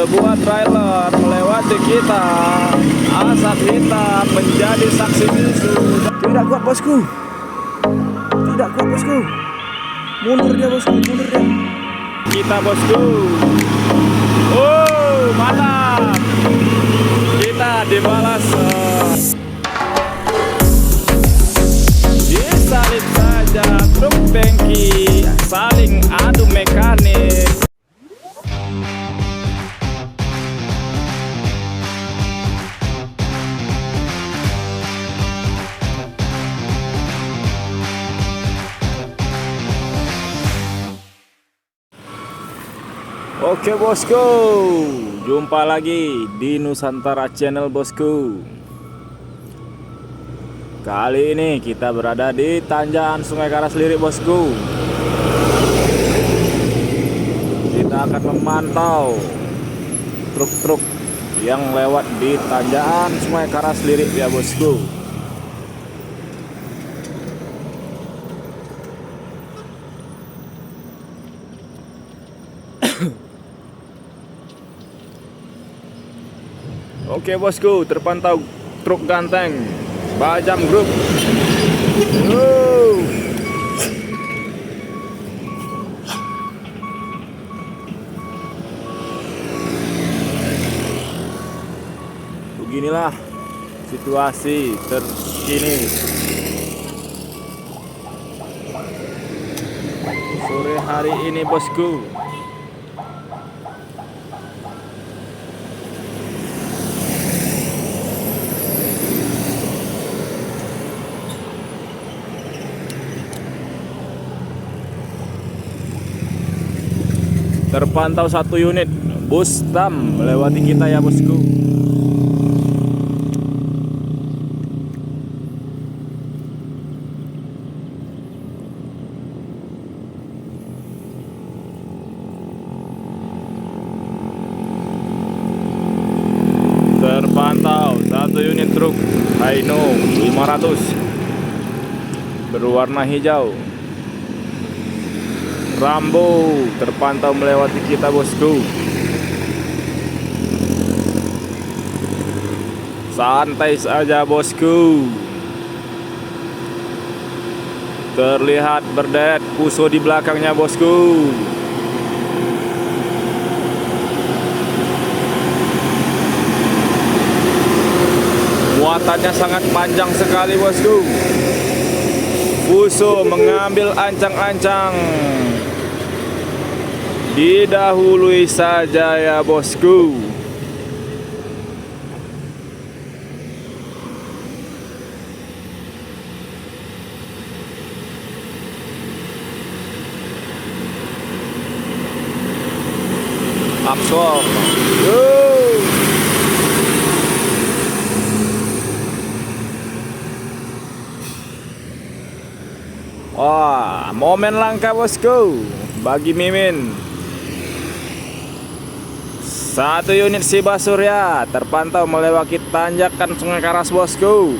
Sebuah trailer melewati kita, asap hitam menjadi saksi bisu. Tidak kuat bosku. Tidak kuat bosku. Mundur dia bosku, mundur dia. Kita bosku. Oh, mantap. Kita dibalas. Disalip saja truk tangki, saling adu mekanik. Oke bosku, jumpa lagi di Nusantara Channel bosku. Kali ini kita berada di tanjakan Sungai Karas Lirik bosku. Kita akan memantau truk-truk yang lewat di tanjakan Sungai Karas Lirik ya bosku. Oke bosku, terpantau truk ganteng Bajam Group. Beginilah situasi terkini sore hari ini bosku. Terpantau satu unit bus TAM melewati kita ya bosku. Terpantau satu unit truk Hino 500 berwarna hijau Rambo terpantau melewati kita bosku. Santai saja bosku. Terlihat berderet Puso di belakangnya bosku. Muatannya sangat panjang sekali bosku. Puso mengambil ancang-ancang. Didahului saja ya bosku. Absol. Wah, momen langka bosku bagi Mimin. Satu unit Siba Surya terpantau melewati tanjakan Sungai Karas bosku.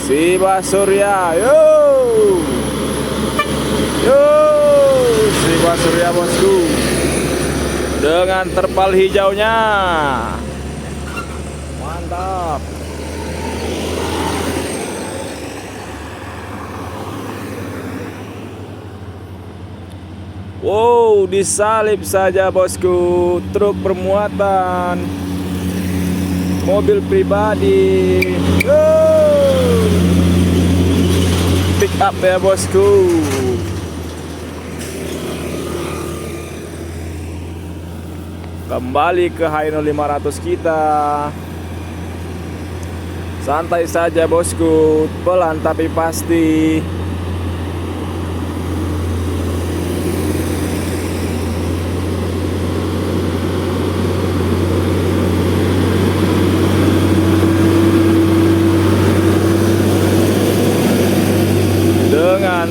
Siba Surya, yo, Siba Surya bosku, dengan terpal hijaunya, mantap. Wow, disalip saja bosku truk bermuatan mobil pribadi. Pick up ya bosku. Kembali ke Hino 500 kita. Santai saja bosku, pelan tapi pasti.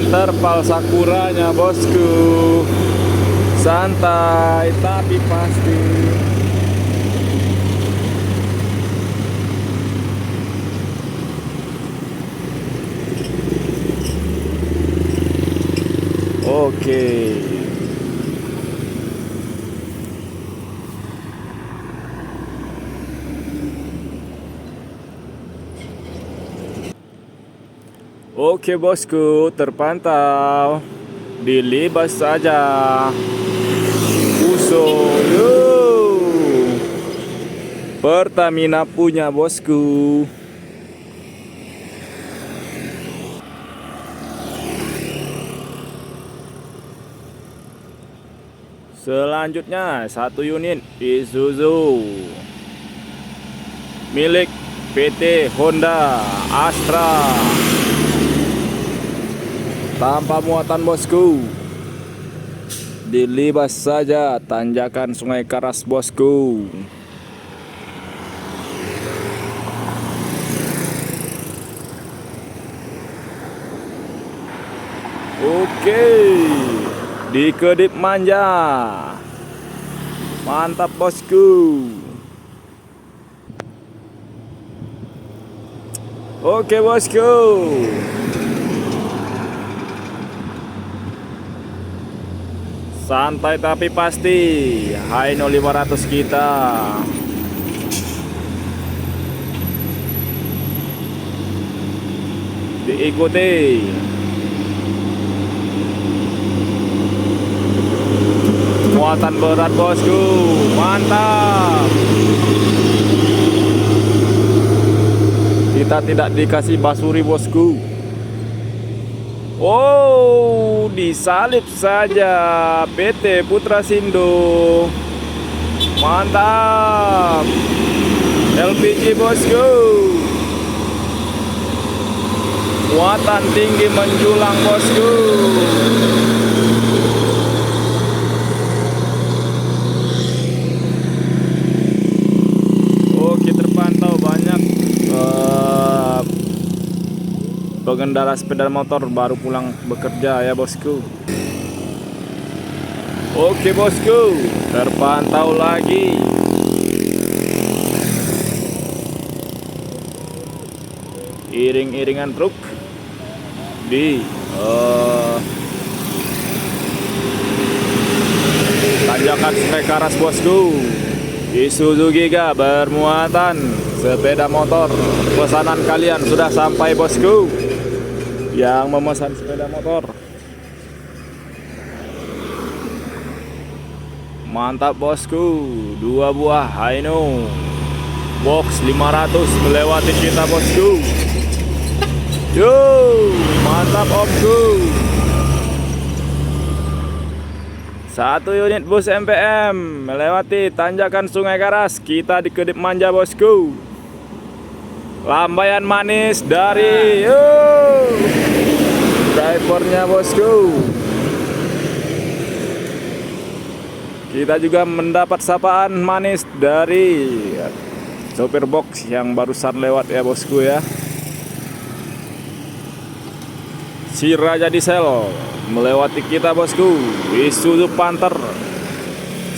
Terpal sakuranya bosku, santai tapi pasti. Oke. Oke bosku, terpantau. Dilibas saja. Usul. Pertamina punya bosku. Selanjutnya 1 unit Isuzu milik PT Honda Astra tanpa muatan bosku. Dilibas saja tanjakan Sungai Karas bosku. Oke, di kedip manja. Mantap bosku. Oke bosku. Santai tapi pasti. Hino 500 kita. Diikuti. Muatan berat bosku. Mantap. Kita tidak dikasih basuri bosku. Oh, disalip saja PT Putra Sindo. Mantap. LPG bosku. Muatan tinggi menjulang bosku. Oke, terpantau banyak pengendara sepeda motor baru pulang bekerja ya bosku. Oke bosku, terpantau lagi. Iring-iringan truk di tanjakan Sungai Karas bosku. Isuzu Giga bermuatan sepeda motor. Pesanan kalian sudah sampai bosku. Yang memesan sepeda motor, mantap bosku. 2 buah Hino box 500 melewati kita bosku. Yo, mantap omku. 1 unit bus MPM melewati tanjakan Sungai Karas. Kita di kedip manja bosku. Lambaian manis dari drivernya bosku. Kita juga mendapat sapaan manis dari sopir box yang barusan lewat ya bosku ya. Si Raja Diesel melewati kita bosku. Isuzu Panther,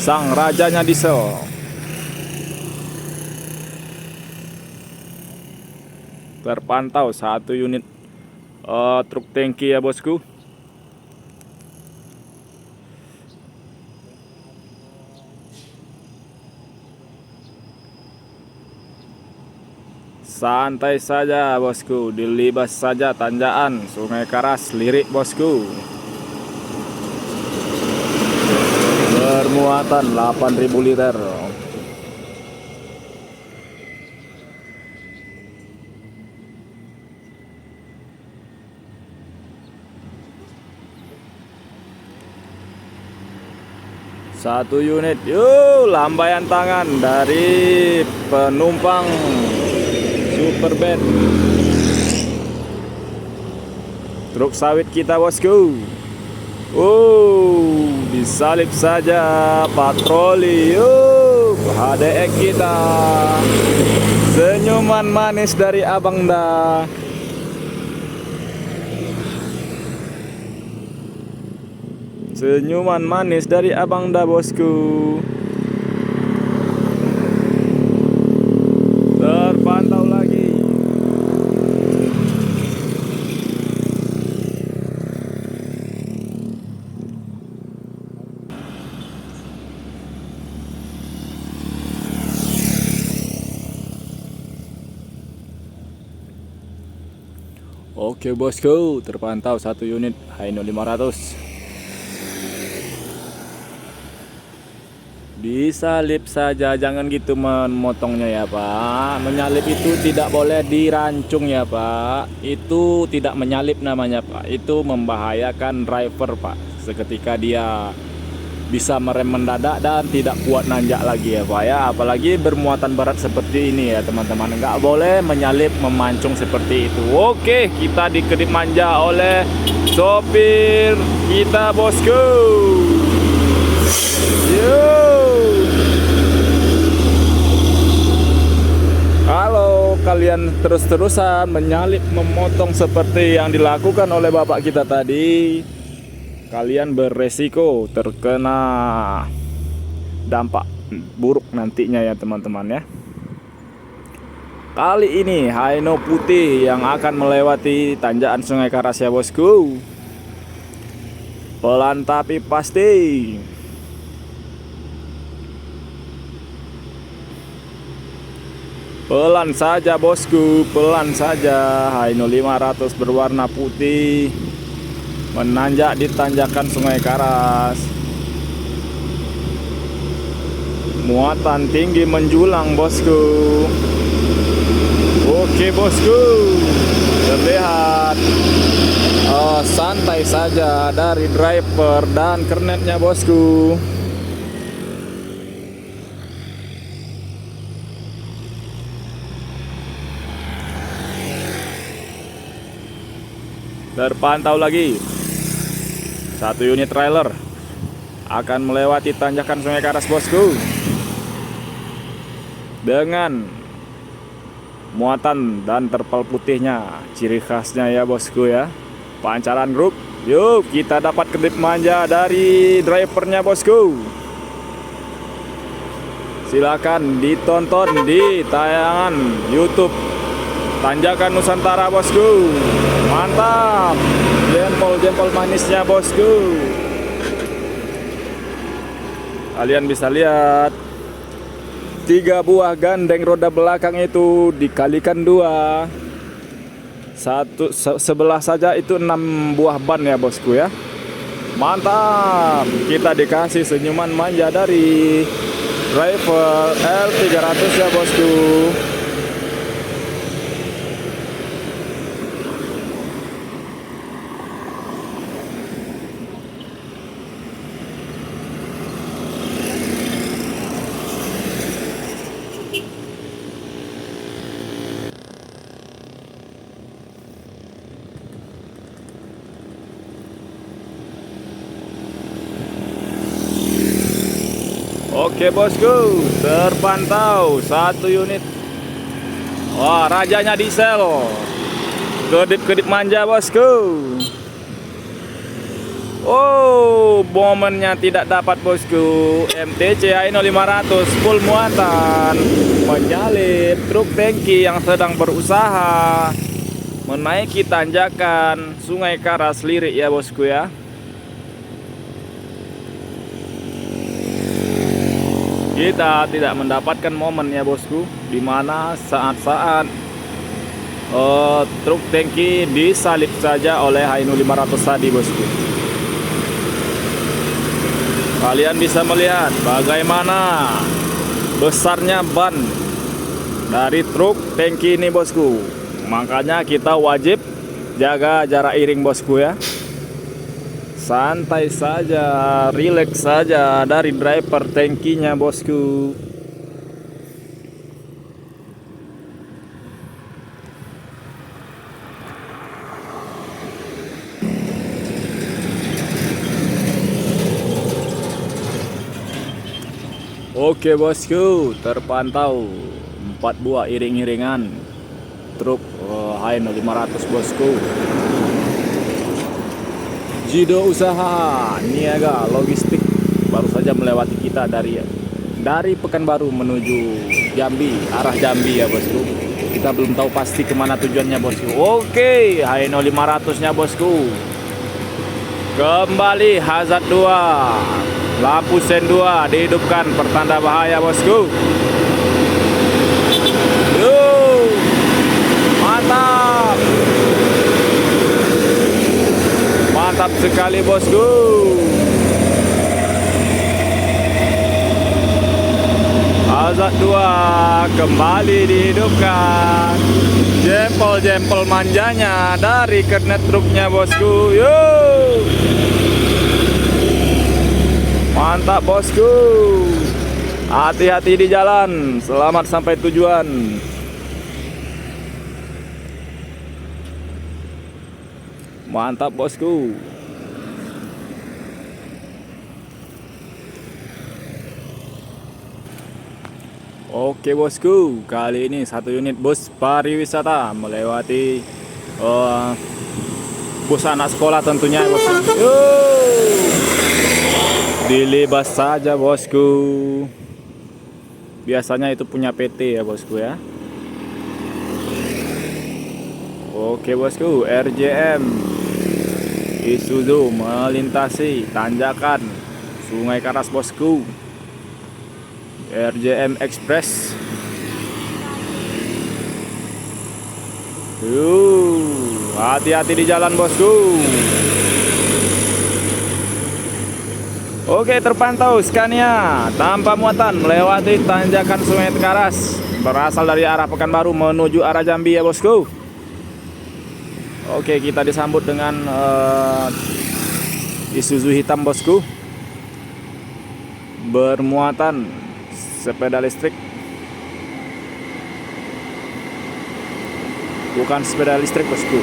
sang rajanya diesel. Terpantau 1 unit truk tangki ya bosku. Santai saja bosku, dilibas saja tanjakan Sungai Karas lirik bosku. Bermuatan 8.000 liter. Satu unit, yuk, lambaian tangan dari penumpang Superbad. Truk sawit kita bosku. Disalip saja patroli, yuk, HDX kita. Senyuman manis dari Abang Da. Senyuman manis dari Abang Da bosku. Terpantau lagi. Oke bosku, terpantau satu unit Hino 500. Disalip saja, jangan gitu memotongnya ya Pak. Menyalip itu tidak boleh dirancung ya Pak. Itu tidak menyalip namanya Pak. Itu membahayakan driver Pak. Seketika dia bisa merem mendadak dan tidak kuat nanjak lagi ya Pak ya. Apalagi bermuatan berat seperti ini ya teman-teman. Nggak boleh menyalip memancung seperti itu. Oke, kita dikedip manja oleh sopir kita bosku. Yo. Kalau kalian terus-terusan menyalip memotong seperti yang dilakukan oleh bapak kita tadi, kalian beresiko terkena dampak buruk nantinya ya teman-teman ya. Kali ini Hino putih yang akan melewati tanjakan Sungai Karas ya bosku. Pelan tapi pasti. Pelan saja bosku, pelan saja. Hino 500 berwarna putih menanjak di tanjakan Sungai Karas. Muatan tinggi menjulang bosku. Oke bosku, terlihat santai saja dari driver dan kernetnya bosku. Terpantau lagi satu unit trailer akan melewati tanjakan Sungai Karas bosku dengan muatan dan terpal putihnya, ciri khasnya ya bosku ya. Pancaran grup, yuk kita dapat kedip manja dari drivernya bosku. Silakan ditonton di tayangan YouTube Tanjakan Nusantara bosku. Mantap, jempol-jempol manisnya bosku. Kalian bisa lihat 3 buah gandeng roda belakang itu dikalikan 2. Satu sebelah saja itu 6 buah ban ya bosku ya. Mantap, kita dikasih senyuman manja dari driver L300 ya bosku. Oke bosku, terpantau satu unit. Wah, rajanya diesel. Kedip-kedip manja bosku. Oh, momennya tidak dapat bosku. MTC Hino 500 full muatan menyalip truk tangki yang sedang berusaha menaiki tanjakan Sungai Karas Lirik ya bosku ya. Kita tidak mendapatkan momen ya bosku, dimana saat-saat truk tangki disalip saja oleh Hino 500 tadi bosku. Kalian bisa melihat bagaimana besarnya ban dari truk tangki ini bosku. Makanya kita wajib jaga jarak iring bosku ya. Santai saja, rileks saja dari driver tangkinya bosku. Oke bosku, terpantau 4 buah iring-iringan truk Hino 500 bosku. Jido Usaha Niaga Logistik baru saja melewati kita dari Pekanbaru menuju Jambi, arah Jambi ya bosku. Kita belum tahu pasti kemana tujuannya bosku. Oke, Hino 500 nya bosku. Kembali hazard 2, lampu sen 2 dihidupkan, pertanda bahaya bosku. Mantap. Mantap sekali bosku. Azad 2 kembali dihidupkan. Jempol-jempol manjanya dari kernet truknya bosku. Yo, mantap bosku. Hati-hati di jalan. Selamat sampai tujuan. Mantap bosku. Oke bosku, kali ini satu unit bus pariwisata melewati bus anak sekolah tentunya bosku. Dilibas saja bosku. Biasanya itu punya PT ya bosku ya. Oke bosku, RJM Isuzu melintasi tanjakan Sungai Karas bosku. RJM Express. Hati-hati di jalan bosku. Oke, terpantau Scania tanpa muatan melewati tanjakan Sungai Karas, berasal dari arah Pekanbaru menuju arah Jambi ya bosku. Oke, kita disambut dengan Isuzu hitam bosku, bermuatan sepeda listrik. Bukan sepeda listrik bosku.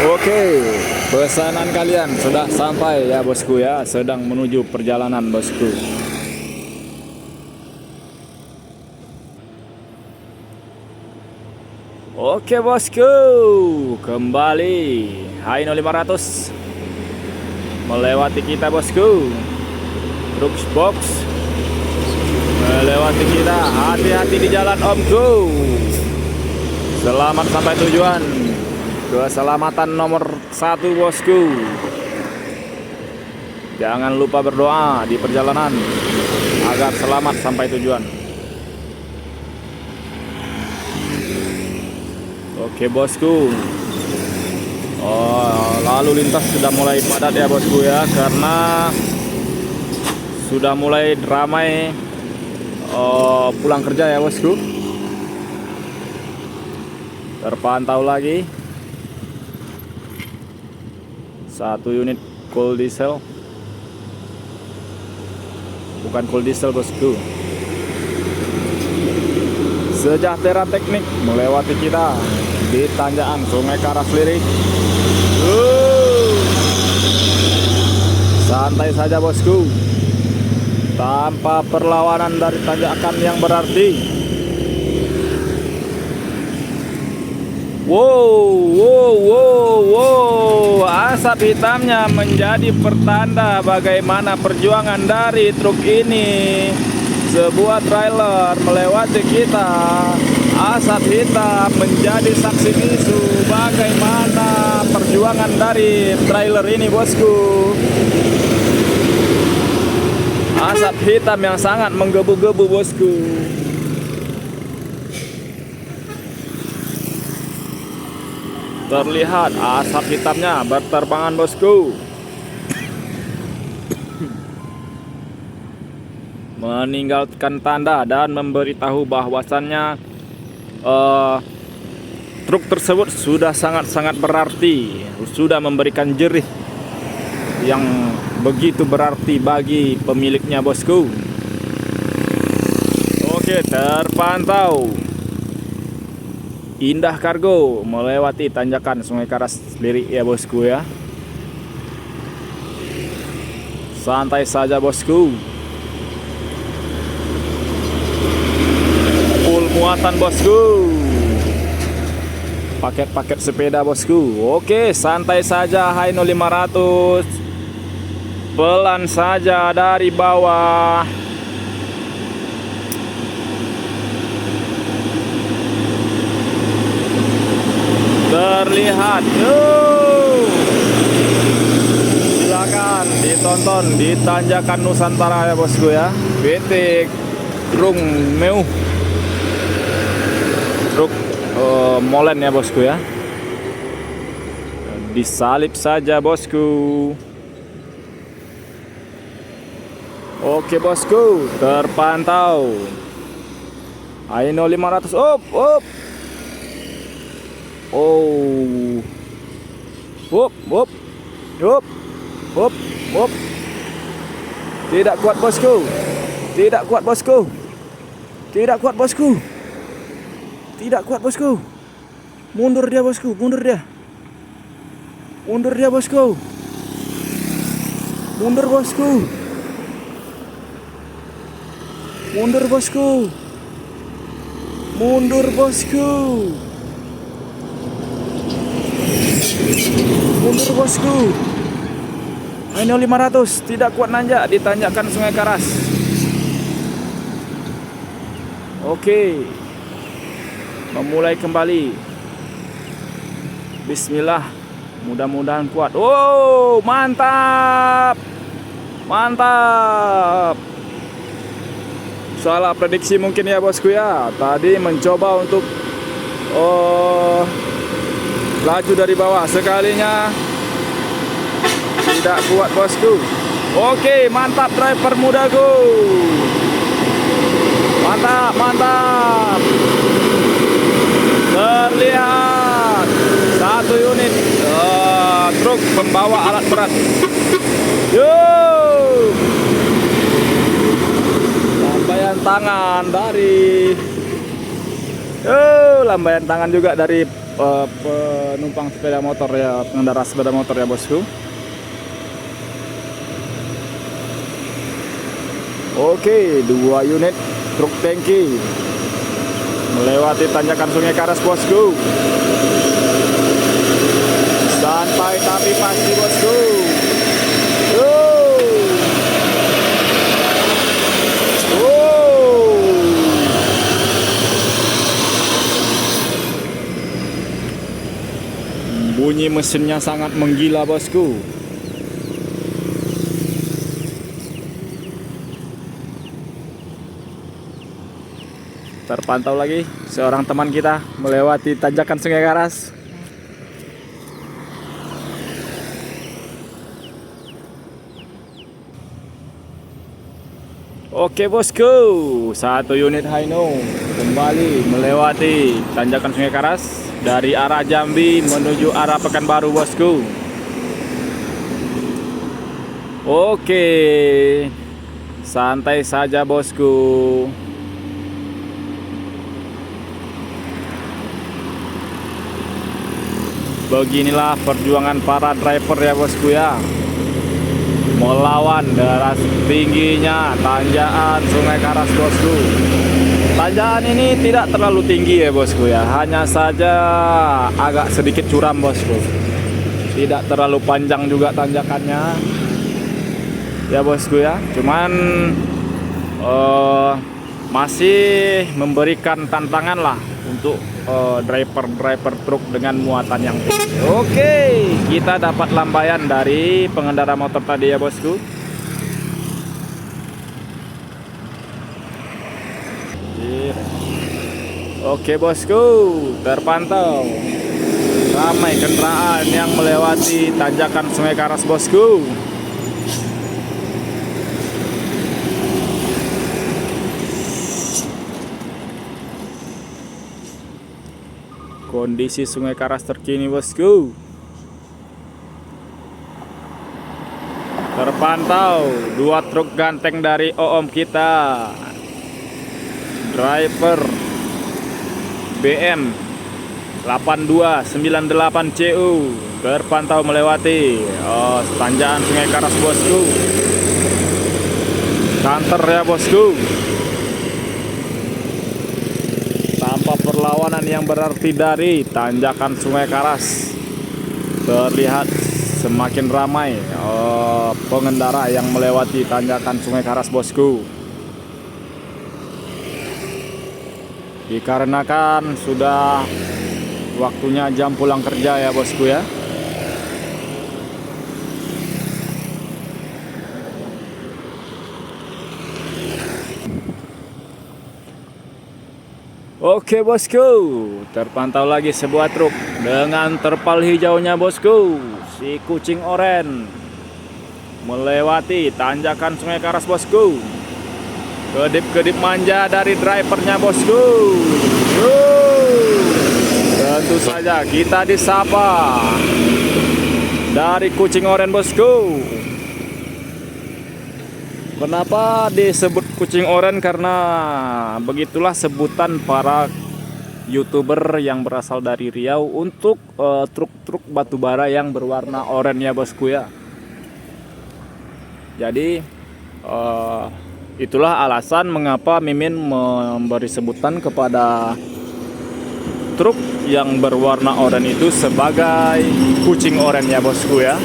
Oke, pesanan kalian sudah sampai ya bosku ya, sedang menuju perjalanan bosku. Oke bosku, kembali Hino 500 melewati kita bosku. Truk box melewati kita. Hati-hati di jalan omku. Selamat sampai tujuan. Keselamatan nomor 1 bosku. Jangan lupa berdoa di perjalanan agar selamat sampai tujuan. Oke bosku. Lalu lintas sudah mulai padat ya bosku ya, karena sudah mulai ramai pulang kerja ya bosku. Terpantau lagi satu unit cool diesel, bukan cool diesel bosku. Sejahtera Teknik melewati kita di tanjakan Sungai Karas Lirik. Santai saja bosku, tanpa perlawanan dari tanjakan yang berarti. Wow, asap hitamnya menjadi pertanda bagaimana perjuangan dari truk ini. Sebuah trailer melewati kita. Asap hitam menjadi saksi bisu bagaimana perjuangan dari trailer ini bosku. Asap hitam yang sangat menggebu-gebu bosku. Terlihat asap hitamnya berterbangan bosku. Meninggalkan tanda dan memberitahu bahwasannya truk tersebut sudah sangat-sangat berarti, sudah memberikan jerih yang begitu berarti bagi pemiliknya bosku. Oke, terpantau Indah Kargo melewati tanjakan Sungai Karas Lirik ya bosku ya. Santai saja bosku. Full muatan bosku. Paket-paket sepeda bosku. Oke, santai saja Hino 500. Pelan saja dari bawah. Terlihat. Silakan ditonton di tanjakan Nusantara ya bosku ya. PT Rung Meu. Truk molen ya bosku ya. Disalip saja bosku. Oke bosku, terpantau. Aino 500. Up. Oh. Up. Tidak kuat bosku. Tidak kuat bosku. Tidak kuat bosku. Tidak kuat bosku. Mundur dia bosku, mundur dia. Mundur dia bosku. Mundur bosku. Mundur bosku. Mundur bosku. Mundur bosku. Aino 500 tidak kuat nanjak, ditanjakan Sungai Karas. Oke. Memulai kembali. Bismillah. Mudah-mudahan kuat. Oh, mantap. Mantap. Salah prediksi mungkin ya bosku ya. Tadi mencoba untuk laju dari bawah, sekalinya tidak kuat bosku. Oke, mantap driver mudaku. Mantap. Terlihat satu unit truk pembawa alat berat. Yo, lambaian tangan dari lambaian tangan juga dari penumpang sepeda motor ya, pengendara sepeda motor ya bosku. Oke, 2 unit truk tangki melewati tanjakan Sungai Karas bosku. Santai tapi pasti bosku. Bunyi mesinnya sangat menggila bosku. Terpantau lagi seorang teman kita melewati tanjakan Sungai Karas. Oke bosku, 1 unit Hino kembali melewati tanjakan Sungai Karas dari arah Jambi menuju arah Pekanbaru bosku. Oke, santai saja bosku. Beginilah perjuangan para driver ya bosku ya, melawan deras tingginya tanjakan Sungai Karas bosku. Tanjakan ini tidak terlalu tinggi ya bosku ya, hanya saja agak sedikit curam bosku. Tidak terlalu panjang juga tanjakannya ya bosku ya, cuman masih memberikan tantangan lah untuk driver truk dengan muatan yang tinggi. Oke, kita dapat lambaian dari pengendara motor tadi ya bosku. Oke bosku, terpantau ramai kendaraan yang melewati tanjakan Sungai Karas bosku. Kondisi Sungai Karas terkini bosku. Terpantau 2 truk ganteng dari OOM kita, driver BM 8298 CU, terpantau melewati tanjakan Sungai Karas bosku. Kanter ya bosku, tanpa perlawanan yang berarti dari tanjakan Sungai Karas. Terlihat semakin ramai pengendara yang melewati tanjakan Sungai Karas bosku. Dikarenakan sudah waktunya jam pulang kerja ya bosku ya. Oke bosku, terpantau lagi sebuah truk dengan terpal hijaunya bosku. Si kucing oren melewati tanjakan Sungai Karas bosku. Kedip-kedip manja dari drivernya bosku. Tentu saja kita disapa dari kucing oren bosku. Kenapa disebut kucing oren? Karena begitulah sebutan para YouTuber yang berasal dari Riau untuk truk-truk batubara yang berwarna oranye ya bosku ya. Jadi itulah alasan mengapa Mimin memberi sebutan kepada truk yang berwarna oranye itu sebagai kucing oranye ya bosku ya.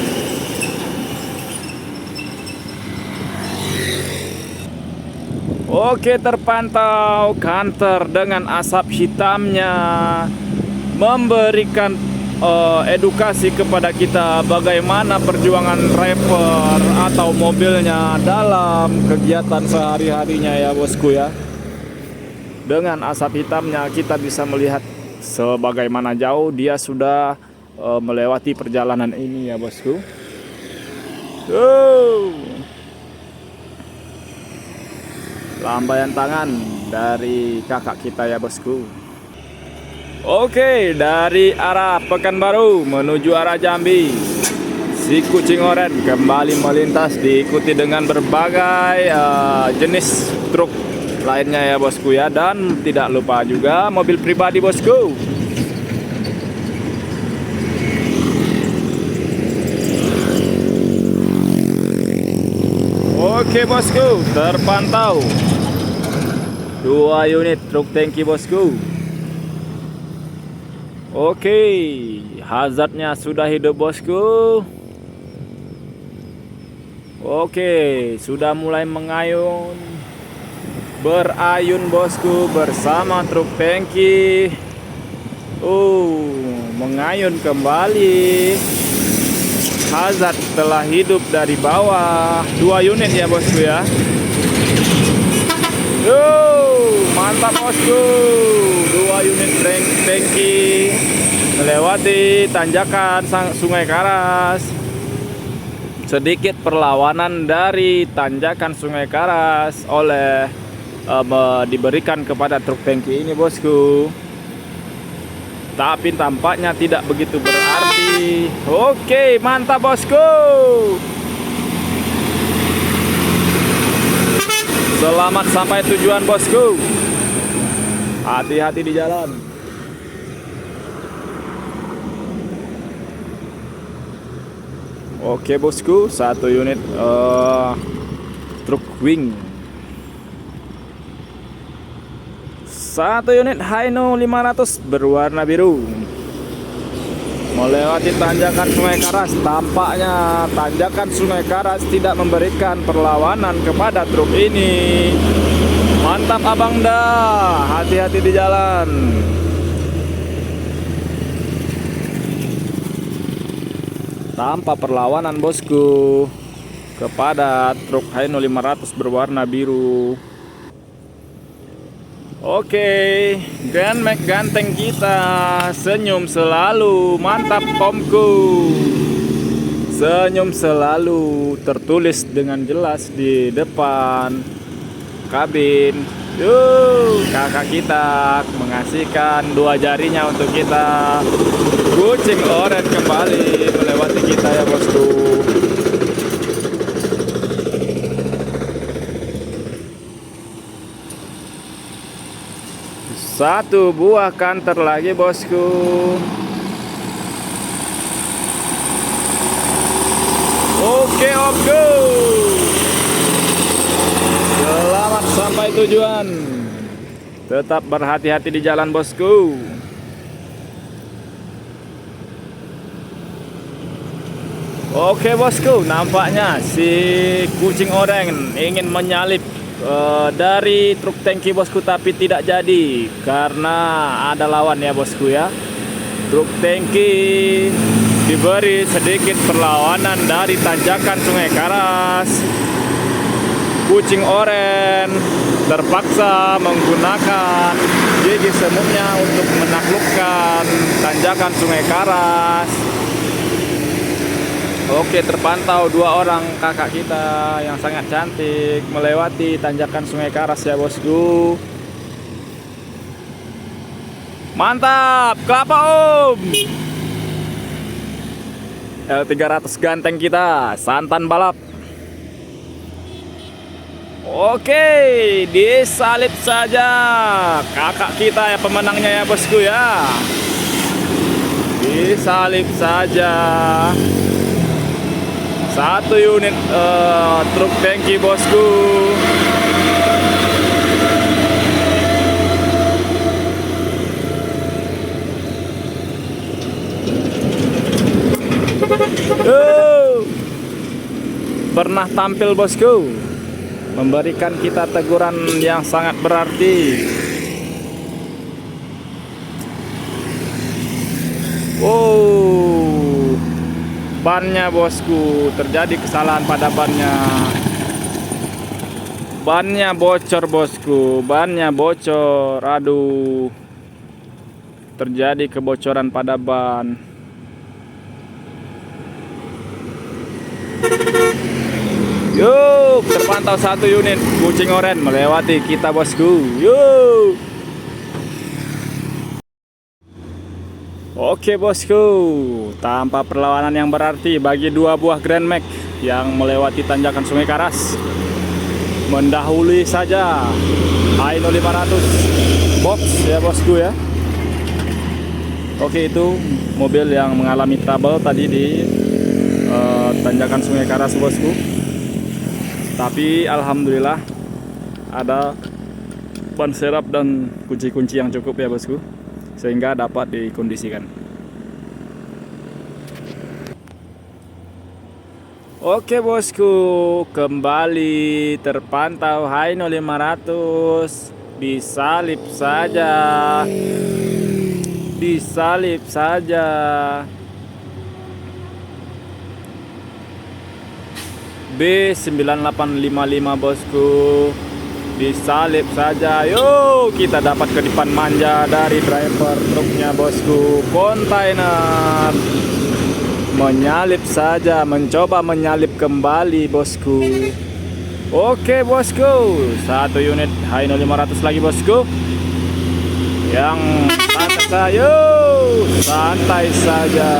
Oke, terpantau kantor dengan asap hitamnya memberikan edukasi kepada kita bagaimana perjuangan driver atau mobilnya dalam kegiatan sehari-harinya ya bosku ya. Dengan asap hitamnya kita bisa melihat sebagaimana jauh dia sudah melewati perjalanan ini ya bosku. Lambaian tangan dari kakak kita ya bosku. Oke, dari arah Pekanbaru menuju arah Jambi, si kucing oren kembali melintas diikuti dengan berbagai jenis truk lainnya ya bosku ya. Dan tidak lupa juga mobil pribadi bosku. Oke bosku, terpantau 2 unit truk tangki bosku. Oke, hazardnya sudah hidup bosku. Oke, sudah mulai mengayun, berayun bosku bersama truk tangki. Mengayun kembali. Hazard telah hidup dari bawah. 2 unit ya bosku ya. Mantap bosku. 2 unit tangki melewati tanjakan Sungai Karas. Sedikit perlawanan dari tanjakan Sungai Karas oleh diberikan kepada truk tangki ini bosku. Tapi tampaknya tidak begitu berarti. Oke, mantap bosku. Selamat sampai tujuan bosku. Hati-hati di jalan. Oke bosku, 1 unit truk wing. 1 unit Hino 500 berwarna biru melewati tanjakan Sungai Karas. Tampaknya tanjakan Sungai Karas tidak memberikan perlawanan kepada truk ini. Mantap abang dah, hati-hati di jalan. Tanpa perlawanan bosku kepada truk Hino 500 berwarna biru. Oke, Grand Max ganteng kita senyum selalu, mantap omku. Senyum selalu tertulis dengan jelas di depan kabin. Kakak kita mengasihkan 2 jarinya untuk kita. Kucing oren kembali melewati kita ya bosku. Satu buah kantor lagi bosku. Oke. Selamat sampai tujuan. Tetap berhati-hati di jalan bosku. Oke bosku, nampaknya si kucing oranye ingin menyalip dari truk tangki bosku, tapi tidak jadi karena ada lawan ya bosku ya. Truk tangki diberi sedikit perlawanan dari tanjakan Sungai Karas. Kucing oranye terpaksa menggunakan gigi semutnya untuk menaklukkan tanjakan Sungai Karas. Oke, terpantau 2 orang kakak kita yang sangat cantik melewati tanjakan Sungai Karas ya bosku. Mantap, kelapa om. L300 ganteng kita, santan balap. Oke, disalip saja kakak kita ya pemenangnya ya bosku ya. Disalip saja. 1 unit truk tangki bosku. Pernah tampil bosku, memberikan kita teguran yang sangat berarti. Wow, bannya bosku, terjadi kesalahan pada bannya. Bannya bocor bosku, bannya bocor. Aduh, terjadi kebocoran pada ban. Yuk, terpantau 1 unit kucing oren melewati kita bosku. Yuk. Oke bosku, tanpa perlawanan yang berarti bagi 2 buah Grand Max yang melewati tanjakan Sungai Karas, mendahului saja Hino 500 box ya bosku ya. Oke, itu mobil yang mengalami trouble tadi di tanjakan Sungai Karas bosku. Tapi alhamdulillah ada ban serep dan kunci-kunci yang cukup ya bosku, sehingga dapat dikondisikan. Oke bosku, kembali terpantau Hino 500. Disalip saja, disalip saja. B9855 bosku, disalip saja. Yuk, kita dapat kedipan manja dari driver truknya bosku. Kontainer menyalip saja, mencoba menyalip kembali bosku. Oke bosku, 1 unit Hino 500 lagi bosku, yang santai saja. Santai saja.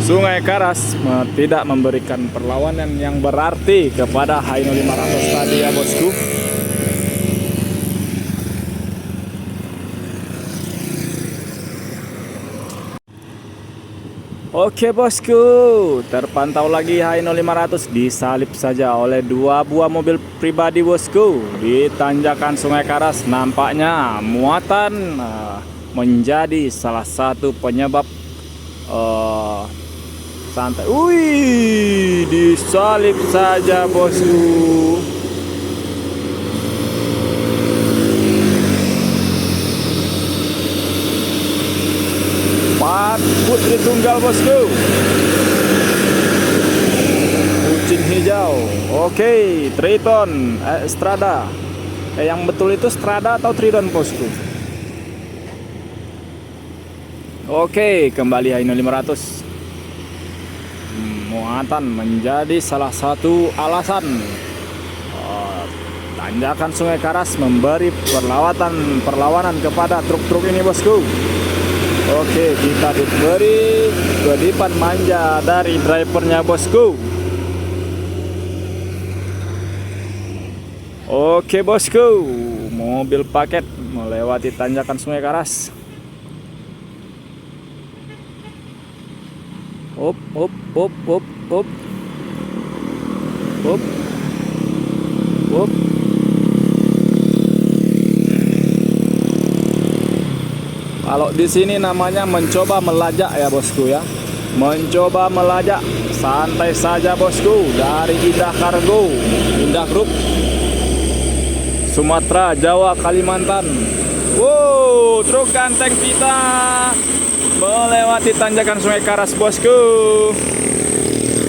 Sungai Karas tidak memberikan perlawanan yang berarti kepada Hino 500 tadi ya bosku. Oke bosku, terpantau lagi Hino 500 disalip saja oleh 2 buah mobil pribadi bosku di tanjakan Sungai Karas. Nampaknya muatan menjadi salah satu penyebab santai. Wih, disalip saja bosku. Pak Putri Tunggal bosku. Kucing hijau. Oke, Triton Strada. Yang betul itu Strada atau Triton bosku? Oke, kembali Hino 500. Muatan menjadi salah satu alasan tanjakan Sungai Karas memberi perlawanan kepada truk-truk ini bosku. Oke, kita diberi kedipan manja dari drivernya bosku. Oke bosku, mobil paket melewati tanjakan Sungai Karas. Op, op, op, op, op, op, op. Kalau di sini namanya mencoba melajak ya bosku ya, mencoba melajak. Santai saja bosku, dari Indah Kargo, Indah Group, Sumatera, Jawa, Kalimantan. Wow, truk ganteng kita melewati tanjakan Sungai Karas bosku.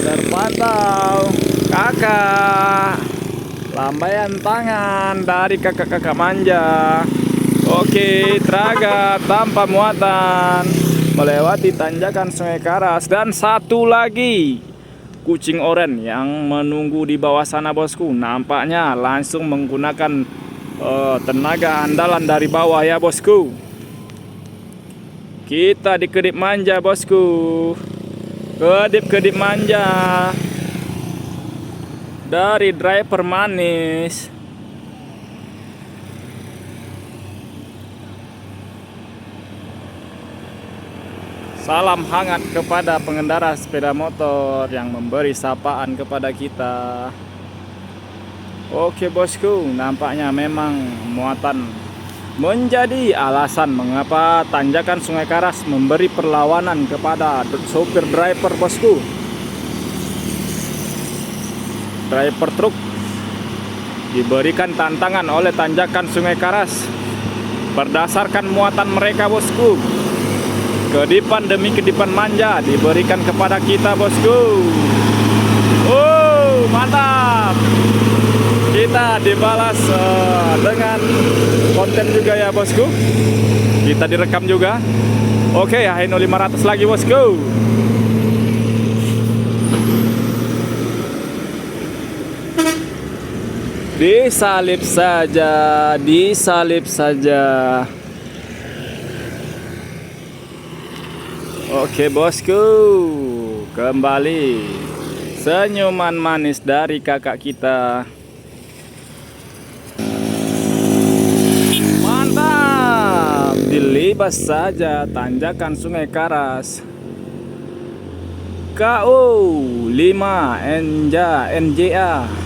Terpantau kakak Lambaian tangan dari kakak-kakak manja. Oke, Traga tanpa muatan melewati tanjakan Sungai Karas. Dan satu lagi kucing oren yang menunggu di bawah sana bosku. Nampaknya langsung menggunakan tenaga andalan dari bawah ya bosku. Kita di kedip manja bosku. Kedip-kedip manja dari driver manis. Salam hangat kepada pengendara sepeda motor yang memberi sapaan kepada kita. Oke bosku, nampaknya memang muatan menjadi alasan mengapa tanjakan Sungai Karas memberi perlawanan kepada sopir driver bosku. Driver truk diberikan tantangan oleh tanjakan Sungai Karas berdasarkan muatan mereka bosku. Kedipan demi kedipan manja diberikan kepada kita bosku. Mantap. Kita dibalas dengan konten juga ya bosku. Kita direkam juga. Oke, Hino 500 lagi bosku. Disalip saja, disalip saja. Oke bosku, kembali senyuman manis dari kakak kita. Mantap, dilibas saja tanjakan Sungai Karas. KO 5 NJA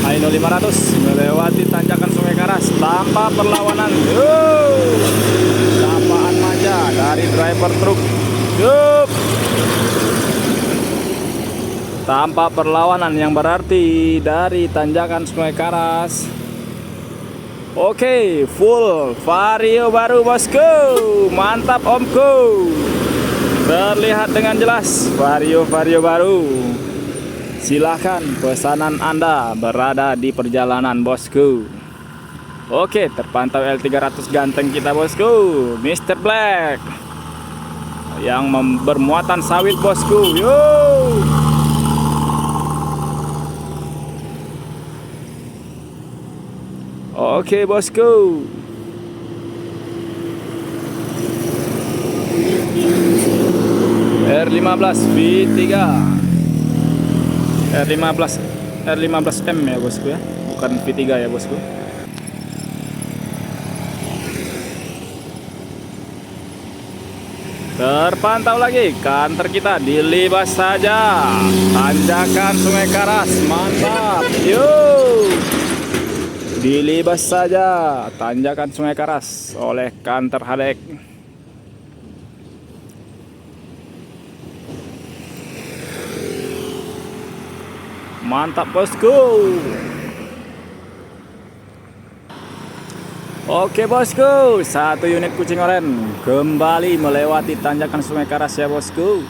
Hino 500 melewati tanjakan Sungai Karas tanpa perlawanan. Sapaan manja dari driver truk. Tanpa perlawanan yang berarti dari tanjakan Sungai Karas. Oke, full vario baru bosku. Mantap omku. Terlihat dengan jelas vario baru. Silahkan pesanan Anda berada di perjalanan bosku. Oke, terpantau L300 ganteng kita bosku, Mr. Black yang bermuatan sawit bosku. Yo. Oke bosku. R15 V3 R15M ya bosku ya, bukan V3 ya bosku. Terpantau lagi kantor kita dilibas saja tanjakan Sungai Karas. Mantap. Yuk, dilibas saja tanjakan Sungai Karas oleh kantor Hadek. Mantap bosku. Oke bosku, satu unit kucing oren kembali melewati tanjakan Sungai Karas ya bosku.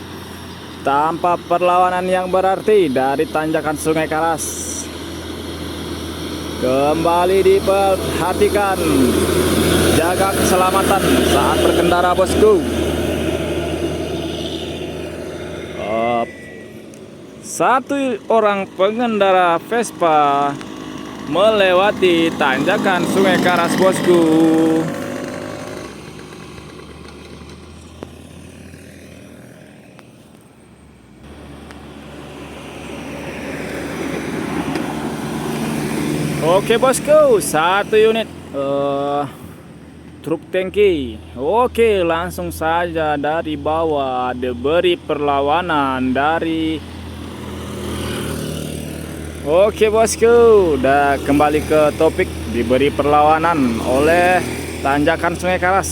Tanpa perlawanan yang berarti dari tanjakan Sungai Karas. Kembali diperhatikan, jaga keselamatan saat berkendara bosku. Satu orang pengendara Vespa melewati tanjakan Sungai Karas bosku. Oke bosku, satu unit truk tangki. Oke, langsung saja dari bawah diberi perlawanan dari. Oke bosku, udah kembali ke topik, diberi perlawanan oleh tanjakan Sungai Karas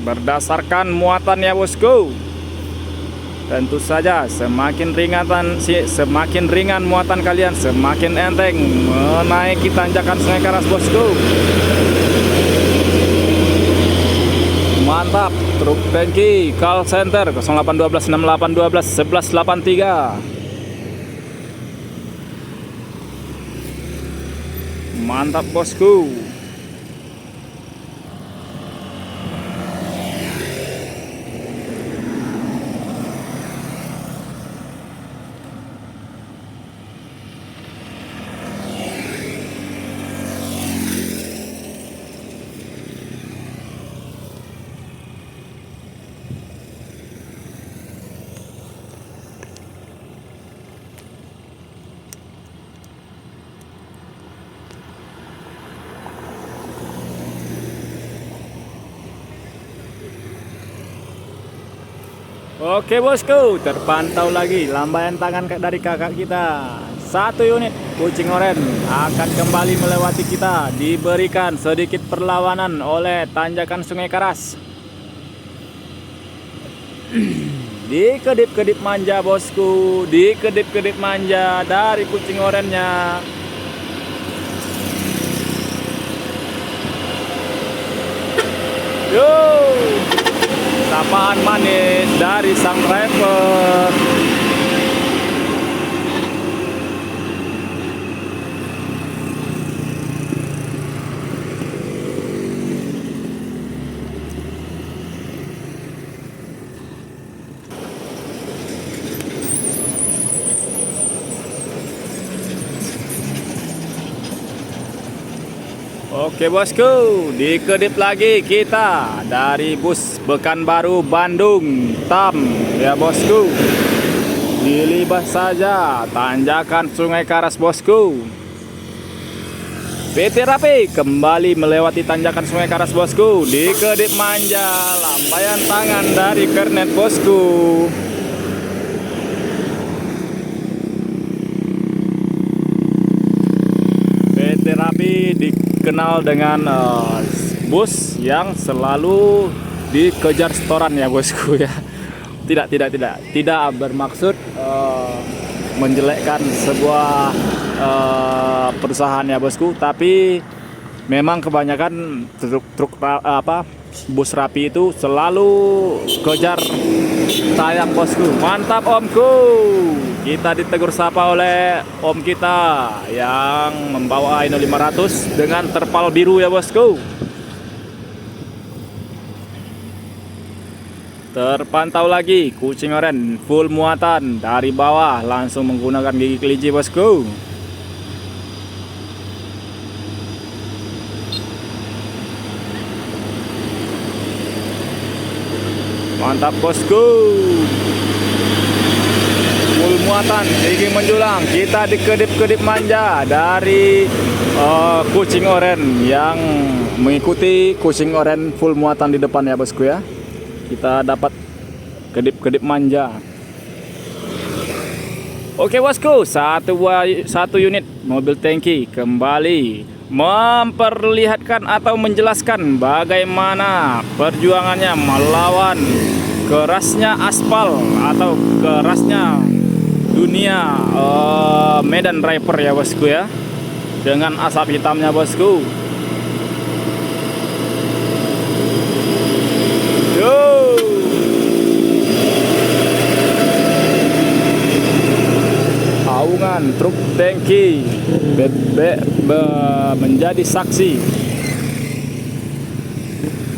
berdasarkan muatan ya bosku. Tentu saja semakin ringan muatan kalian, semakin enteng menaiki tanjakan Sungai Karas bosku. Mantap, truk tangki call center 0812 6812 1183. Mantap bosku. Oke bosku, terpantau lagi lambaian tangan dari kakak kita. 1 unit kucing oren akan kembali melewati kita. Diberikan sedikit perlawanan oleh tanjakan Sungai Karas. Dikedip-kedip manja bosku, dikedip-kedip manja dari kucing orennya. Yo, sapaan manis dari sang driver. Oke bosku, dikedip lagi kita dari bus Pekanbaru Bandung TAM ya bosku. Dilibas saja tanjakan Sungai Karas bosku. PT Rapi kembali melewati tanjakan Sungai Karas bosku. Dikedip manja lambaian tangan dari kernet bosku. PT Rapi dikenal dengan bus yang selalu dikejar setoran ya bosku ya. Tidak bermaksud menjelekkan sebuah perusahaan ya bosku, tapi memang kebanyakan truk bus Rapi itu selalu kejar tayang bosku. Mantap omku, kita ditegur sapa oleh om kita yang membawa Hino 500 dengan terpal biru ya bosku. Terpantau lagi kucing oren full muatan dari bawah langsung menggunakan gigi kelinci bosku. Mantap bosku, full muatan gigi menjulang. Kita dikedip-kedip manja dari kucing oren yang mengikuti kucing oren full muatan di depan ya bosku ya. Kita dapat kedip-kedip manja. Oke bosku, satu unit mobil tangki kembali memperlihatkan atau menjelaskan bagaimana perjuangannya melawan kerasnya aspal atau kerasnya dunia Medan driver ya bosku ya, dengan asap hitamnya bosku. Aungan truk tangki menjadi saksi.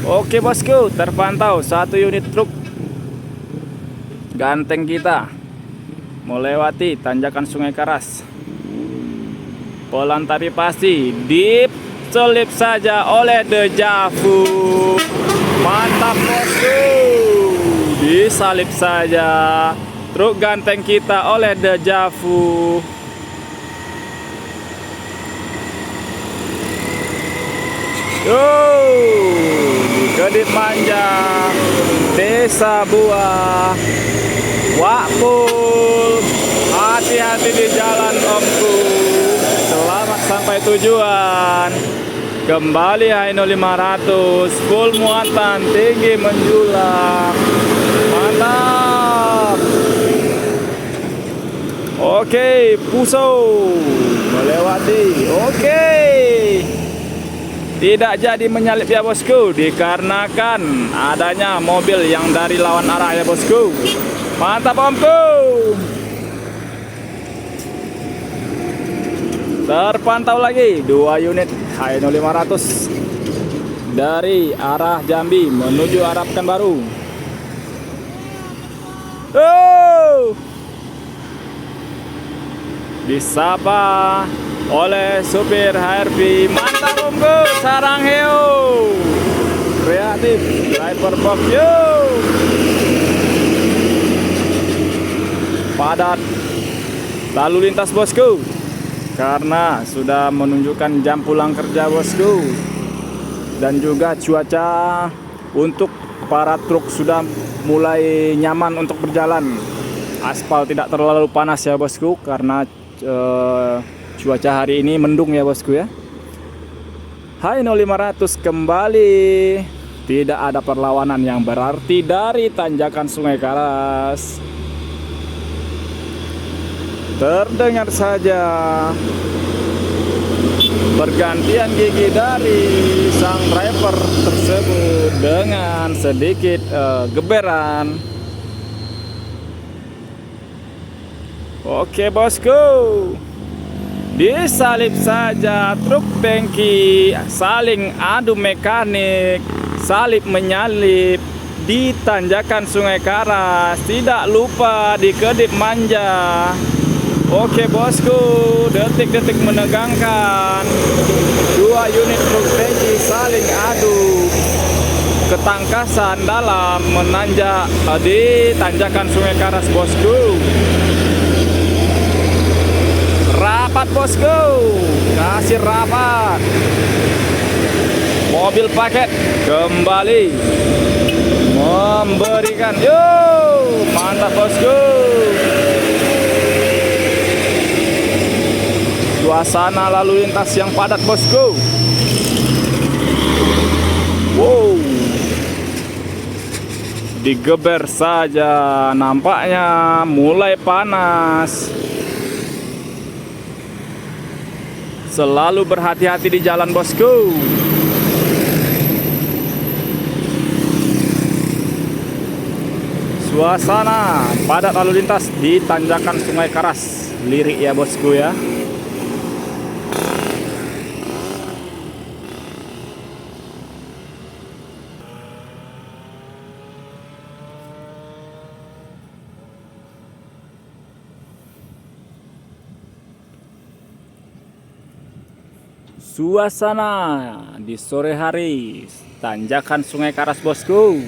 Oke bosku, terpantau 1 unit truk ganteng kita melewati tanjakan Sungai Karas. Pelan tapi pasti, diselip saja oleh Dejavu. Mantap bosku, disalip saja truk ganteng kita oleh Dejavu. Dikedip manja Desa Buah Wakpul. Hati-hati di jalan omku. Selamat sampai tujuan. Kembali Hino 500 full muatan tinggi menjulang. Mantap. Oke, Puso melewati. Oke, tidak jadi menyalip ya bosku, dikarenakan adanya mobil yang dari lawan arah ya bosku. Mantap omku. Terpantau lagi 2 unit Hino 500 dari arah Jambi menuju arah Pekanbaru. Oh! Disapa oleh supir HRV. Mantap Omgo, sarang heo. Kreatif, driver box yo. Padat lalu lintas bosku, karena sudah menunjukkan jam pulang kerja bosku. Dan juga cuaca untuk para truk sudah mulai nyaman untuk berjalan. Aspal tidak terlalu panas ya bosku, karena cuaca hari ini mendung ya bosku ya. Hino 500 kembali. Tidak ada perlawanan yang berarti dari tanjakan Sungai Karas. Terdengar saja pergantian gigi dari sang driver tersebut dengan sedikit geberan. Oke bosku, disalip saja truk tangki, saling adu mekanik, salip menyalip di tanjakan Sungai Karas. Tidak lupa dikedip manja. Oke bosku, detik-detik menegangkan. 2 unit truk tangki saling adu ketangkasan dalam menanjak di tanjakan Sungai Karas bosku. Rapat bosku, kasih rapat. Mobil paket kembali memberikan, yo mantap bosku. Suasana lalu lintas yang padat bosku. Wow, digeber saja, nampaknya mulai panas. Selalu berhati-hati di jalan bosku. Suasana padat lalu lintas di tanjakan Sungai Karas. Lirik ya bosku ya. Suasana di sore hari tanjakan Sungai Karas bosku.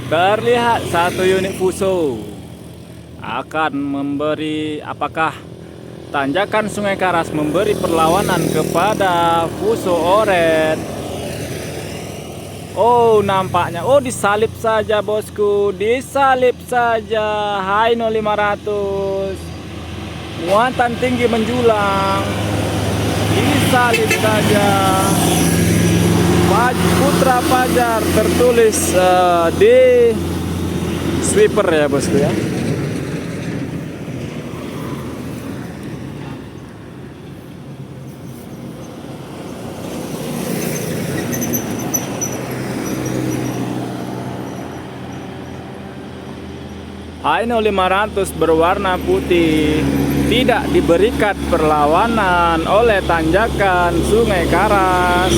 Terlihat 1 unit Fuso akan memberi, apakah tanjakan Sungai Karas memberi perlawanan kepada Fuso Oret? Oh nampaknya, oh disalip saja bosku, disalip saja. Hino 500 muatan tinggi menjulang, disalip saja. Putra Fajar tertulis di sweeper ya bosku ya. Hino 500 berwarna putih tidak diberikan perlawanan oleh tanjakan Sungai Karas.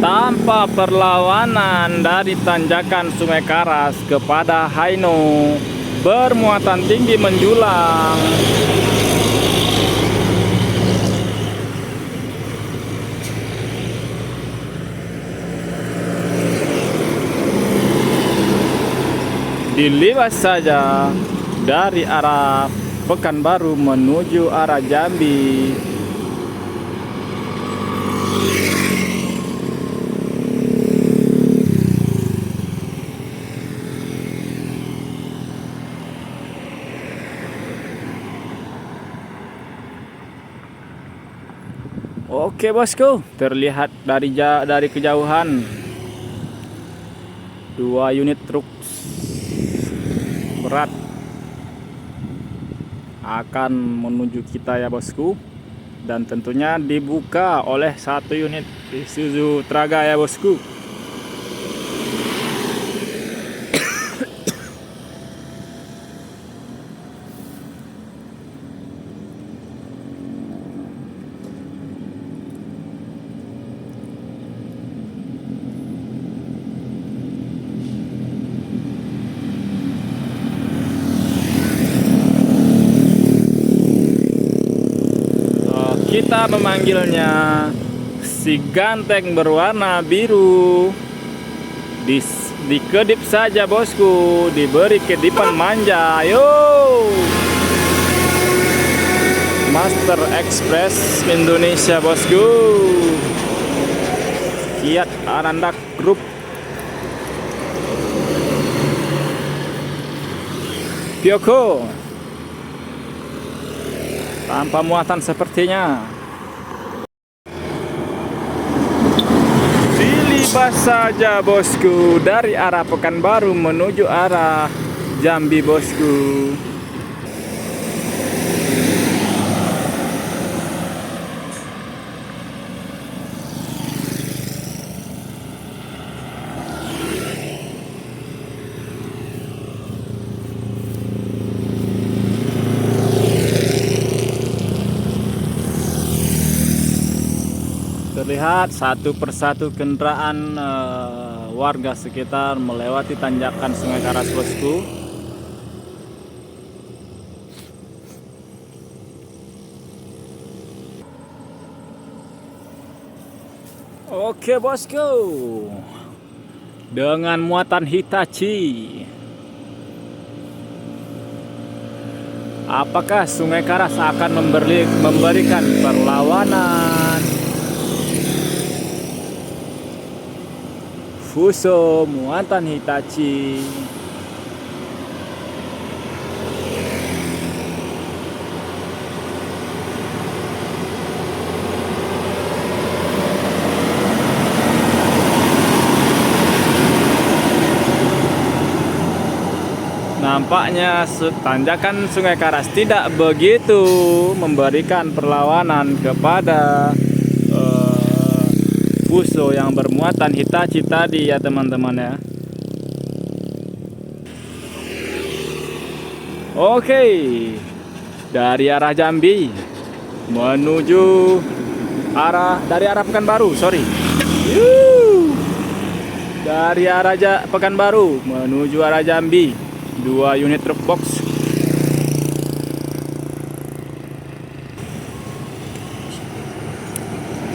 Tanpa perlawanan dari tanjakan Sungai Karas kepada Hino bermuatan tinggi menjulang. Diliwas saja dari arah Pekanbaru menuju arah Jambi. Oke bosku, terlihat dari kejauhan 2 unit truk berat akan menuju kita ya bosku, dan tentunya dibuka oleh 1 unit Isuzu Traga ya bosku. Kita memanggilnya si ganteng berwarna biru. Dikedip saja bosku, diberi kedipan manja. Yo, Master Express Indonesia bosku, Fiat Ananda Group. Pyoko tanpa muatan sepertinya. Dilibas saja bosku dari arah Pekanbaru menuju arah Jambi bosku. Terlihat satu persatu kendaraan warga sekitar melewati tanjakan Sungai Karas bosku. Oke bosku, dengan muatan Hitachi, apakah Sungai Karas akan memberikan perlawanan? Fuso muatan Hitachi. Nampaknya tanjakan Sungai Karas tidak begitu memberikan perlawanan kepada Fuso yang bermuatan Hitachi tadi ya teman-teman ya. Oke, dari arah Jambi menuju dari arah Pekanbaru, sorry. Dari arah Pekanbaru menuju arah Jambi, 2 unit truk box.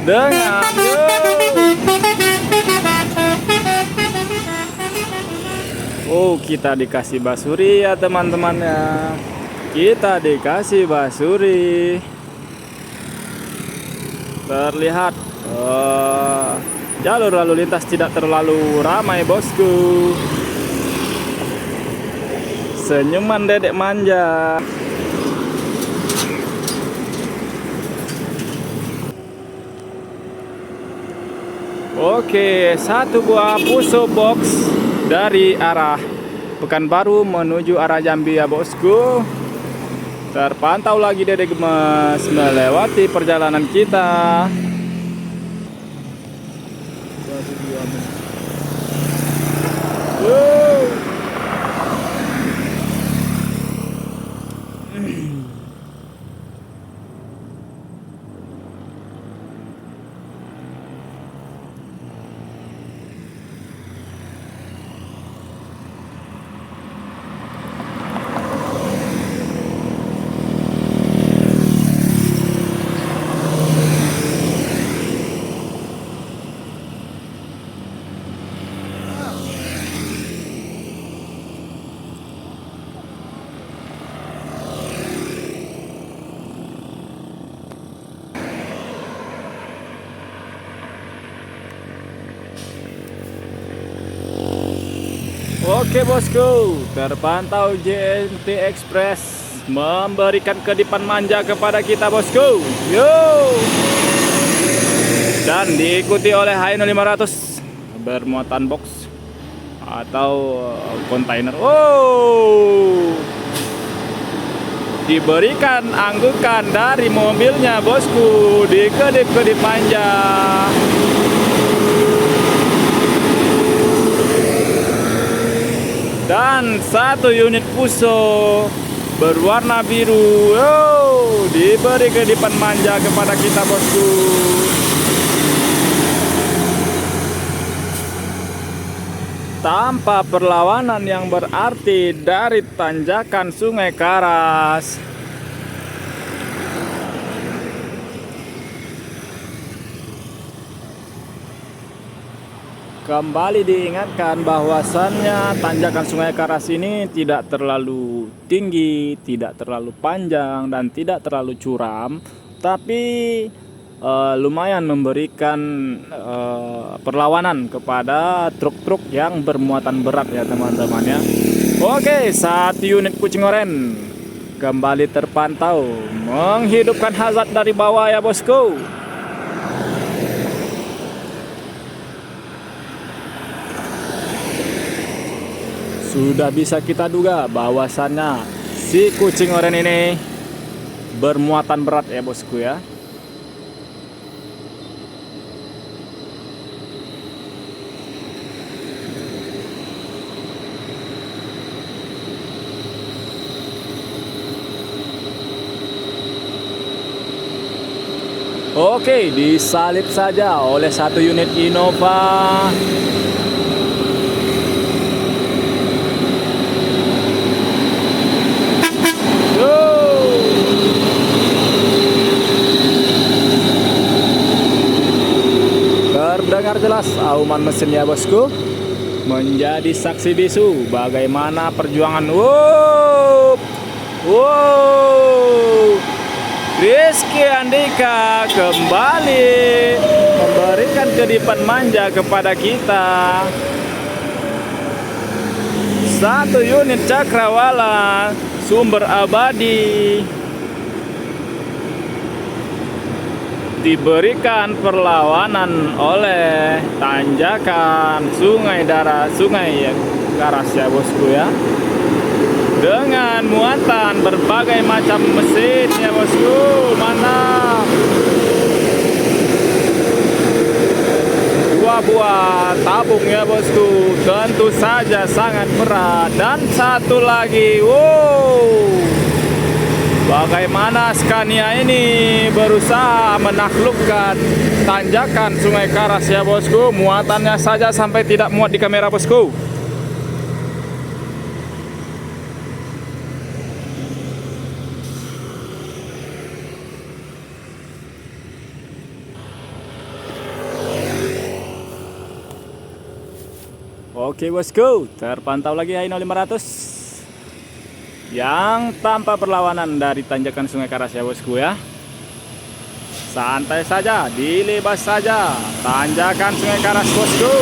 Dengan kita dikasih basuri ya teman-teman ya. Kita dikasih basuri. Terlihat jalur lalu lintas tidak terlalu ramai bosku. Senyuman dedek manja. Oke, 1 buah Fuso box dari arah Pekanbaru menuju arah Jambi ya bosku. Terpantau lagi Dede Gemes melewati perjalanan kita. Oke bosku, terpantau JNT Express memberikan kedipan manja kepada kita bosku. Yo, dan diikuti oleh Hino 500 bermuatan box atau kontainer. Diberikan anggukan dari mobilnya bosku, dikedip-kedip manja. Dan satu unit Fuso berwarna biru, diberi kedipan manja kepada kita bosku. Tanpa perlawanan yang berarti dari tanjakan Sungai Karas. Kembali diingatkan bahwasannya tanjakan Sungai Karas ini tidak terlalu tinggi, tidak terlalu panjang, dan tidak terlalu curam, tapi lumayan memberikan perlawanan kepada truk-truk yang bermuatan berat ya teman-teman ya. Oke, satu unit kucing oren kembali terpantau menghidupkan hazard dari bawah ya bosku. Sudah bisa kita duga bahwasannya si kucing oren ini bermuatan berat ya bosku ya. Oke, disalip saja oleh satu unit Innova. Terdengar jelas auman mesinnya bosku, menjadi saksi bisu bagaimana perjuangan. Rizky Andika kembali memberikan kedipan manja kepada kita. Satu unit Cakrawala sumber abadi diberikan perlawanan oleh tanjakan Sungai Karas ya bosku ya, dengan muatan berbagai macam mesin ya bosku. Mantap. 2 buah tabung ya bosku, tentu saja sangat berat. Dan satu lagi, bagaimana Scania ini berusaha menaklukkan tanjakan Sungai Karas ya bosku. Muatannya saja sampai tidak muat di kamera bosku. Oke bosku, terpantau lagi Hino 500 yang tanpa perlawanan dari tanjakan Sungai Karas ya bosku ya. Santai saja, dilebas saja tanjakan Sungai Karas bosku.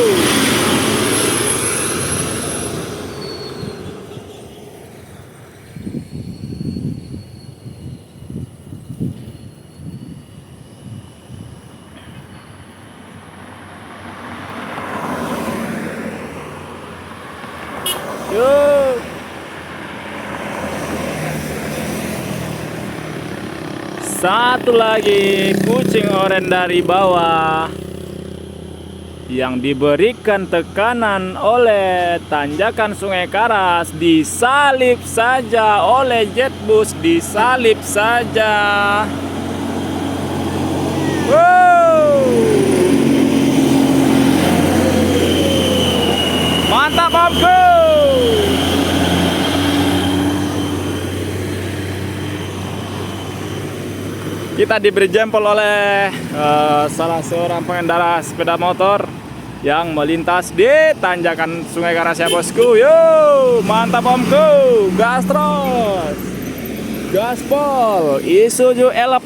Yuk. Satu lagi kucing oren dari bawah yang diberikan tekanan oleh tanjakan Sungai Karas, disalip saja oleh Jetbus, disalip saja. Mantap omku. Kita diberi jempol oleh salah seorang pengendara sepeda motor yang melintas di tanjakan Sungai Karas ya bosku. Yo, mantap omku, gas terus, gaspol, Isuzu Elep.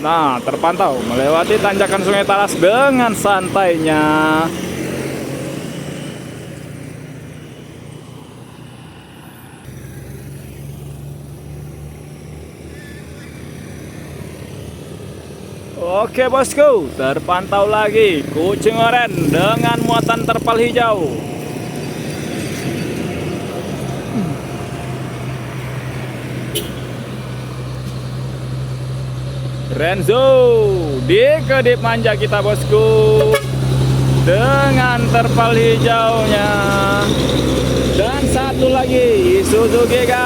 Nah, terpantau melewati tanjakan Sungai Karas dengan santainya. Oke bosku, terpantau lagi kucing oren dengan muatan terpal hijau. Renzo di kedip manja kita bosku, dengan terpal hijaunya. Dan satu lagi Isuzu Giga,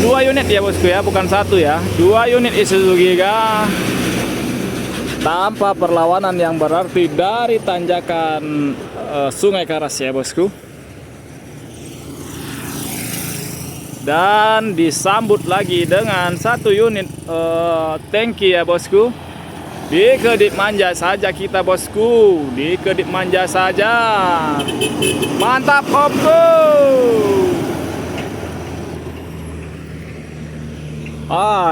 dua unit ya bosku ya, bukan satu ya, 2 unit Isuzu Giga tanpa perlawanan, yang berarti dari tanjakan Sungai Karas ya bosku. Dan disambut lagi dengan 1 unit tangki ya bosku. Di kedip manja saja kita bosku, di kedip manja saja. Mantap omku.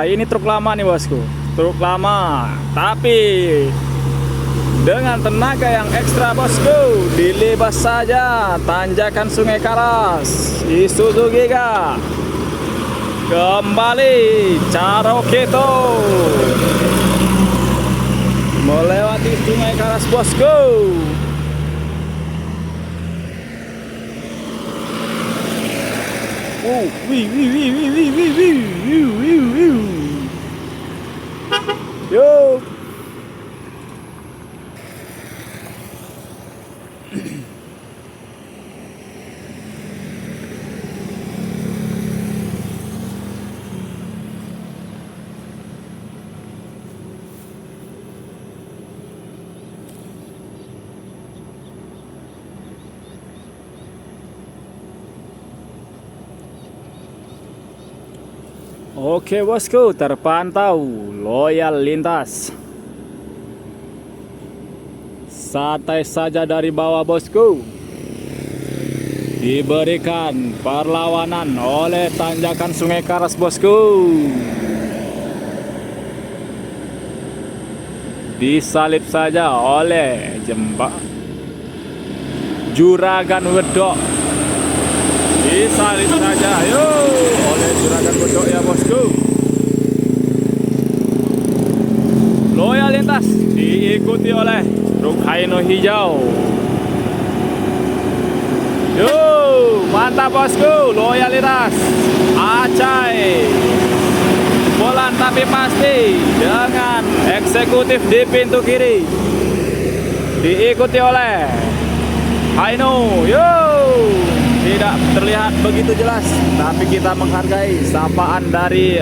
Ini truk lama nih bosku, truk lama, tapi dengan tenaga yang ekstra bosku. Dilibas saja tanjakan Sungai Karas, Isuzu Giga kembali Caroketo melewati Sungai Karas bosku. Yo. Oke bosku, terpantau Loyal lintas. Santai saja dari bawah bosku. Diberikan perlawanan oleh tanjakan Sungai Karas bosku. Disalip saja oleh Juragan Wedok. Disalip saja oleh Juragan Wedok ya bosku. Loyal lintas diikuti oleh truk Hino hijau. Mantap bosku, loyal lintas acai bolan tapi pasti dengan eksekutif di pintu kiri, diikuti oleh Hino. Tidak terlihat begitu jelas, tapi kita menghargai sapaan dari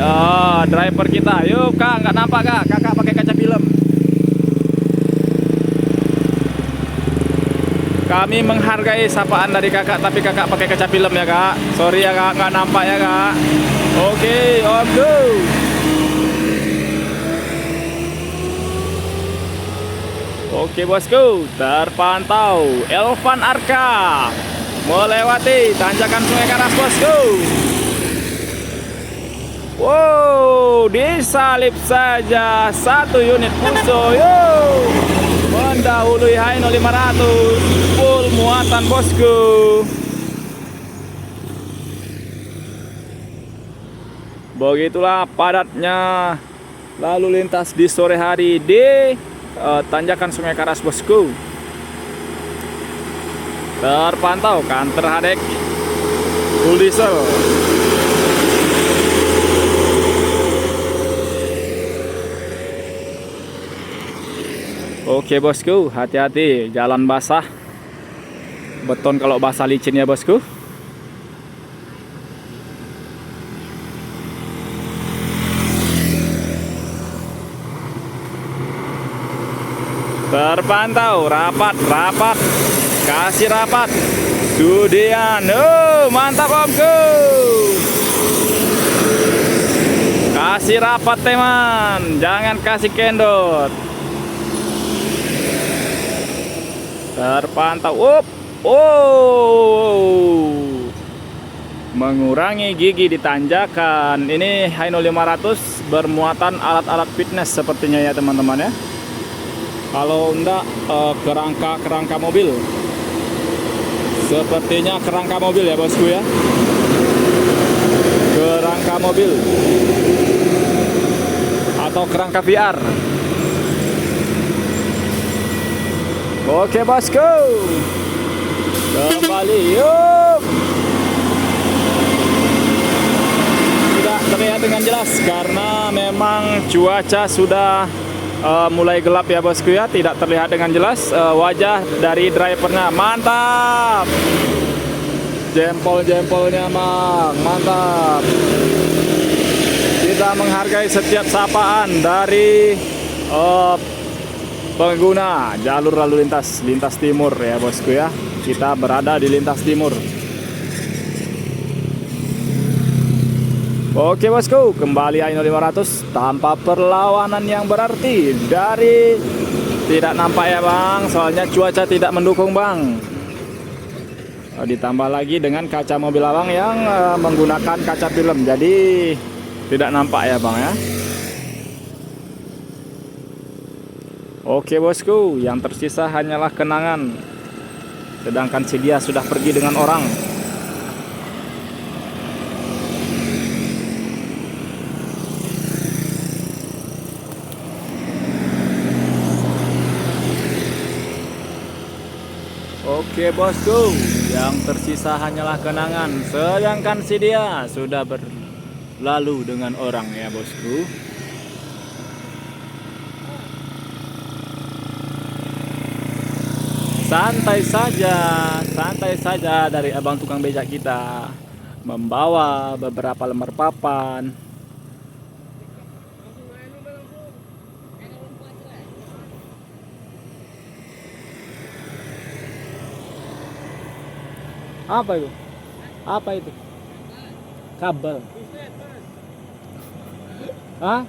driver kita. Kak, nggak nampak kak, kakak pakai kaca film. Kami menghargai sapaan dari kakak, tapi kakak pakai kaca film ya kak. Sorry ya kak, nggak nampak ya kak. Oke, on go. Oke bosku, terpantau Elvan Arka melewati tanjakan Sungai Karas bosku. Disalip saja 1 unit Fuso. Mendahului Hino 500 full muatan bosku. Begitulah padatnya lalu lintas di sore hari di tanjakan Sungai Karas bosku. Terpantau Canter Hadek full diesel. Oke bosku, hati-hati jalan basah. Beton kalau basah licin ya bosku. Terpantau rapat, kasih rapat Sudian. Mantap omku, kasih rapat teman, jangan kasih kendor. Terpantau mengurangi gigi di tanjakan. Ini Hino 500 bermuatan alat-alat fitness sepertinya ya teman-teman ya. Kalau enggak kerangka mobil. Sepertinya kerangka mobil ya bosku ya. Kerangka mobil atau kerangka VR. Oke bosku, kembali yuk. Tidak terlihat dengan jelas karena memang cuaca sudah mulai gelap ya bosku ya. Tidak terlihat dengan jelas wajah dari drivernya. Mantap, jempol-jempolnya Mang, mantap. Kita menghargai setiap sapaan dari pengguna jalur lalu lintas timur ya bosku ya. Kita berada di lintas timur. Oke bosku, kembali Aino 500 tanpa perlawanan yang berarti. Dari tidak nampak ya bang, soalnya cuaca tidak mendukung bang. Ditambah lagi dengan kaca mobil abang yang menggunakan kaca film, jadi tidak nampak ya bang ya. Oke bosku, yang tersisa hanyalah kenangan. Sedangkan si dia sudah pergi dengan orang. Oke bosku, yang tersisa hanyalah kenangan. Sedangkan si dia sudah berlalu dengan orang ya bosku. Santai saja dari abang tukang becak kita, membawa beberapa lembar papan. Apa itu? Apa itu? Kabel. Hah?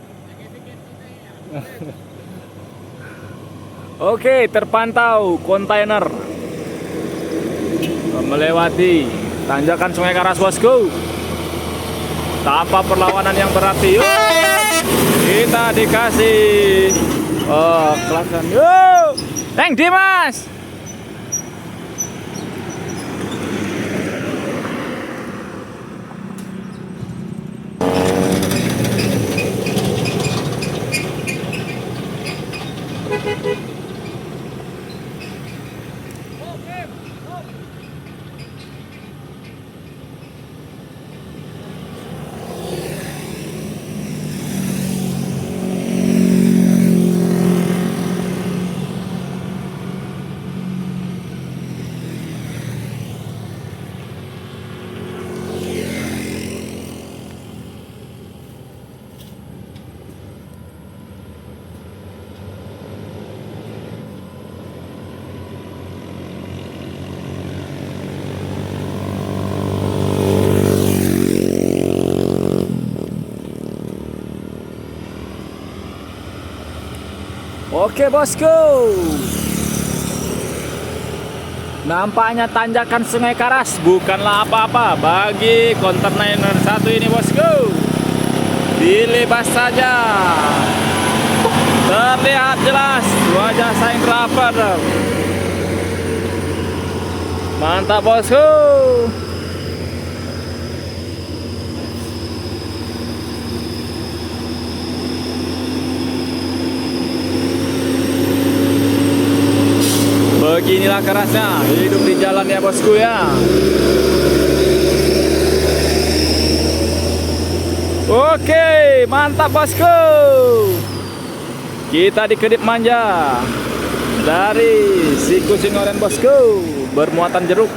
Oke, terpantau kontainer melewati tanjakan Sungai Karas bosku. Tanpa perlawanan yang berarti. Yuk, kita dikasih klakson. Yuk, Teng Dimas. Oke bosku, nampaknya tanjakan Sungai Karas bukanlah apa-apa bagi kontainer satu ini bosku. Dilibas saja, terlihat jelas wajah saing driver. Mantap bosku. Beginilah kerasnya hidup di jalan ya bosku ya. Oke, mantap bosku. Kita di Kedip Manja dari Siku Singoren bosku, bermuatan jeruk.